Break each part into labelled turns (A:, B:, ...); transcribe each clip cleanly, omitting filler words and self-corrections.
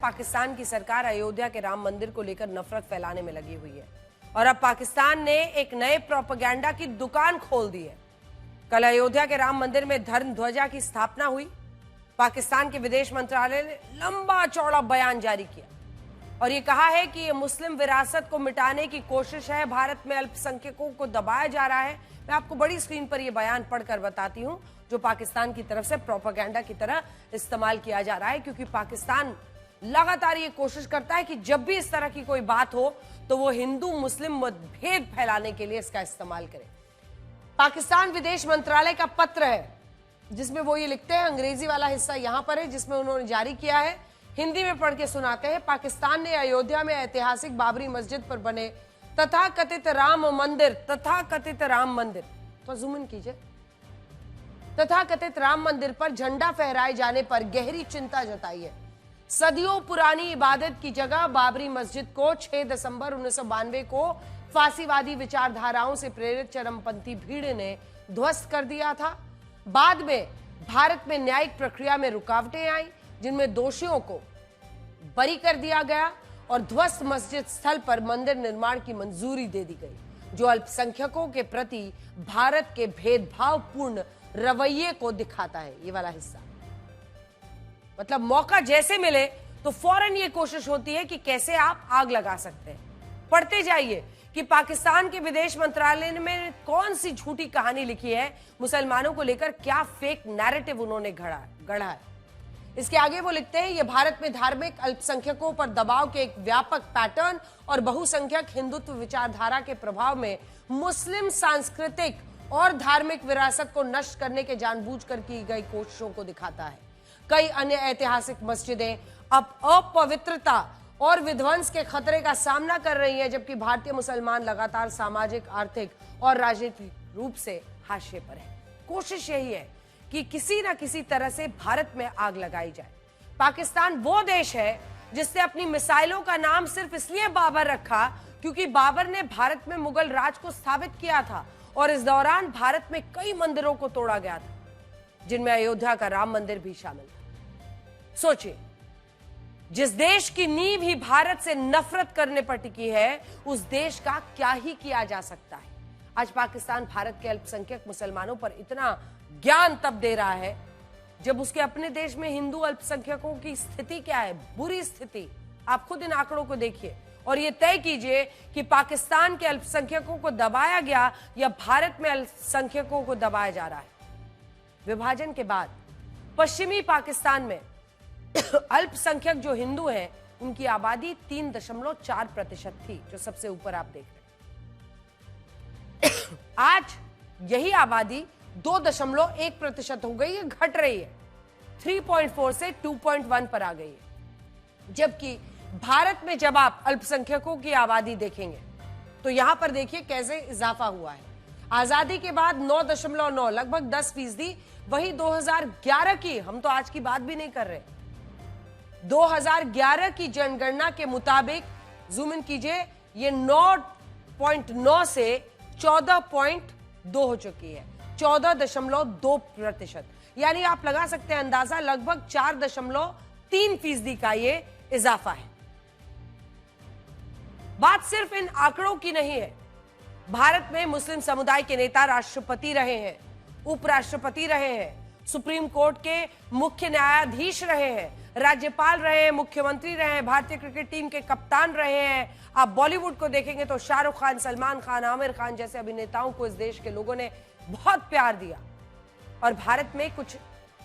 A: पाकिस्तान की सरकार अयोध्या के राम मंदिर को लेकर नफरत फैलाने में लगी हुई है और अब पाकिस्तान ने एक नए प्रोपेगेंडा की दुकान खोल दी है। कल अयोध्या के राम मंदिर में धर्म ध्वजा की स्थापना हुई। पाकिस्तान के विदेश मंत्रालय ने लंबा चौड़ा बयान जारी किया और ये कहा है कि ये मुस्लिम विरासत को मिटाने की कोशिश है, भारत में अल्पसंख्यकों को दबाया जा रहा है। मैं आपको बड़ी स्क्रीन पर यह बयान पढ़कर बताती हूं जो पाकिस्तान की तरफ से प्रोपेगेंडा की तरह इस्तेमाल किया जा रहा है, क्योंकि पाकिस्तान लगातार ये कोशिश करता है कि जब भी इस तरह की कोई बात हो तो वो हिंदू मुस्लिम मतभेद फैलाने के लिए इसका इस्तेमाल करे। पाकिस्तान विदेश मंत्रालय का पत्र है जिसमें वो ये लिखते हैं, अंग्रेजी वाला हिस्सा यहां पर है जिसमें उन्होंने जारी किया है, हिंदी में पढ़ के सुनाते हैं। पाकिस्तान ने अयोध्या में ऐतिहासिक बाबरी मस्जिद पर बने तथाकथित राम मंदिर तो जूम इन कीजिए, तथाकथित राम मंदिर पर झंडा फहराए जाने पर गहरी चिंता जताई है। सदियों पुरानी इबादत की जगह बाबरी मस्जिद को 6 दिसंबर 1992 को फांसीवादी विचारधाराओं से प्रेरित चरमपंथी भीड़ ने ध्वस्त कर दिया था। बाद में भारत में न्यायिक प्रक्रिया में रुकावटें आई जिनमें दोषियों को बरी कर दिया गया और ध्वस्त मस्जिद स्थल पर मंदिर निर्माण की मंजूरी दे दी गई, जो अल्पसंख्यकों के प्रति भारत के भेदभावपूर्ण रवैये को दिखाता है। ये वाला हिस्सा मतलब मौका जैसे मिले तो फौरन ये कोशिश होती है कि कैसे आप आग लगा सकते हैं। पढ़ते जाइए कि पाकिस्तान के विदेश मंत्रालय में कौन सी झूठी कहानी लिखी है, मुसलमानों को लेकर क्या फेक नैरेटिव उन्होंने गढ़ा है। इसके आगे वो लिखते हैं, ये भारत में धार्मिक अल्पसंख्यकों पर दबाव के एक व्यापक पैटर्न और बहुसंख्यक हिंदुत्व विचारधारा के प्रभाव में मुस्लिम सांस्कृतिक और धार्मिक विरासत को नष्ट करने के जानबूझकर की गई कोशिशों को दिखाता है। कई अन्य ऐतिहासिक मस्जिदें अब अपवित्रता और विध्वंस के खतरे का सामना कर रही हैं, जबकि भारतीय मुसलमान लगातार सामाजिक, आर्थिक और राजनीतिक रूप से हाशिए पर है। कोशिश यही है कि किसी ना किसी तरह से भारत में आग लगाई जाए। पाकिस्तान वो देश है जिसने अपनी मिसाइलों का नाम सिर्फ इसलिए बाबर रखा क्योंकि बाबर ने भारत में मुगल राज को स्थापित किया था और इस दौरान भारत में कई मंदिरों को तोड़ा गया था, जिनमें अयोध्या का राम मंदिर भी शामिल था। सोचिए, जिस देश की नींव ही भारत से नफरत करने पर टिकी है, उस देश का क्या ही किया जा सकता है। आज पाकिस्तान भारत के अल्पसंख्यक मुसलमानों पर इतना ज्ञान तब दे रहा है जब उसके अपने देश में हिंदू अल्पसंख्यकों की स्थिति क्या है, बुरी स्थिति। आप खुद इन आंकड़ों को देखिए और ये तय कीजिए कि पाकिस्तान के अल्पसंख्यकों को दबाया गया या भारत में अल्पसंख्यकों को दबाया जा रहा है। विभाजन के बाद पश्चिमी पाकिस्तान में अल्पसंख्यक जो हिंदू हैं उनकी आबादी 3.4% थी, जो सबसे ऊपर आप देख रहे हैं। आज यही आबादी 2.1% हो गई है, घट रही है, 3.4 से 2.1 पर आ गई है। जबकि भारत में जब आप अल्पसंख्यकों की आबादी देखेंगे तो यहां पर देखिए कैसे इजाफा हुआ है। आजादी के बाद 9.9 लगभग 10%, वही 2011 की, हम तो आज की बात भी नहीं कर रहे, 2011 की जनगणना के मुताबिक जूम इन कीजिए, ये 9.9 से 14.2 हो चुकी है, 14.2%। यानी आप लगा सकते हैं अंदाजा, लगभग 4.3% का ये इजाफा है। बात सिर्फ इन आंकड़ों की नहीं है। भारत में मुस्लिम समुदाय के नेता राष्ट्रपति रहे हैं, उपराष्ट्रपति रहे हैं, सुप्रीम कोर्ट के मुख्य न्यायाधीश रहे हैं, राज्यपाल रहे हैं, मुख्यमंत्री रहे हैं, भारतीय क्रिकेट टीम के कप्तान रहे हैं। आप बॉलीवुड को देखेंगे तो शाहरुख खान, सलमान खान, आमिर खान जैसे अभिनेताओं को इस देश के लोगों ने बहुत प्यार दिया। और भारत में कुछ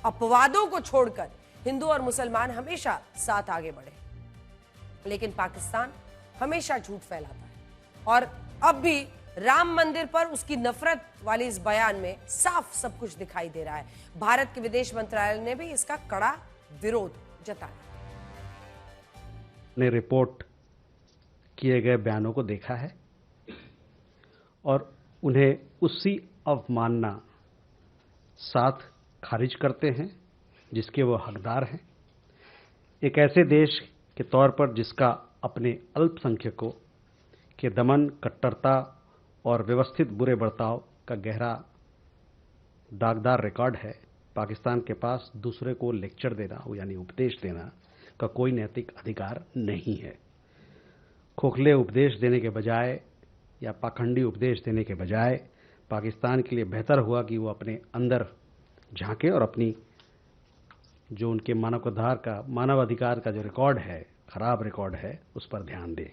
A: अपवादों को छोड़कर हिंदू और मुसलमान हमेशा साथ आगे बढ़े, लेकिन पाकिस्तान हमेशा झूठ फैलाता है। और अब भी राम मंदिर पर उसकी नफरत वाली इस बयान में साफ सब कुछ दिखाई दे रहा है। भारत के विदेश मंत्रालय ने भी इसका कड़ा विरोध जताया।
B: ने रिपोर्ट किए गए बयानों को देखा है और उन्हें उसी अवमानना साथ खारिज करते हैं जिसके वो हकदार हैं। एक ऐसे देश के तौर पर जिसका अपने अल्पसंख्यकों के दमन, कट्टरता और व्यवस्थित बुरे बर्ताव का गहरा दागदार रिकॉर्ड है, पाकिस्तान के पास दूसरे को लेक्चर देना यानी उपदेश देना का कोई नैतिक अधिकार नहीं है। खोखले उपदेश देने के बजाय या पाखंडी उपदेश देने के बजाय पाकिस्तान के लिए बेहतर हुआ कि वो अपने अंदर झांके और अपनी जो उनके मानवाधिकार का जो रिकॉर्ड है, खराब रिकॉर्ड है, उस पर ध्यान दे।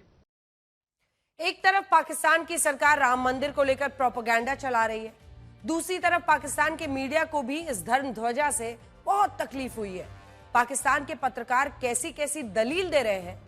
A: एक तरफ पाकिस्तान की सरकार राम मंदिर को लेकर प्रोपेगेंडा चला रही है, दूसरी तरफ पाकिस्तान के मीडिया को भी इस धर्म ध्वजा से बहुत तकलीफ हुई है। पाकिस्तान के पत्रकार कैसी कैसी दलील दे रहे हैं,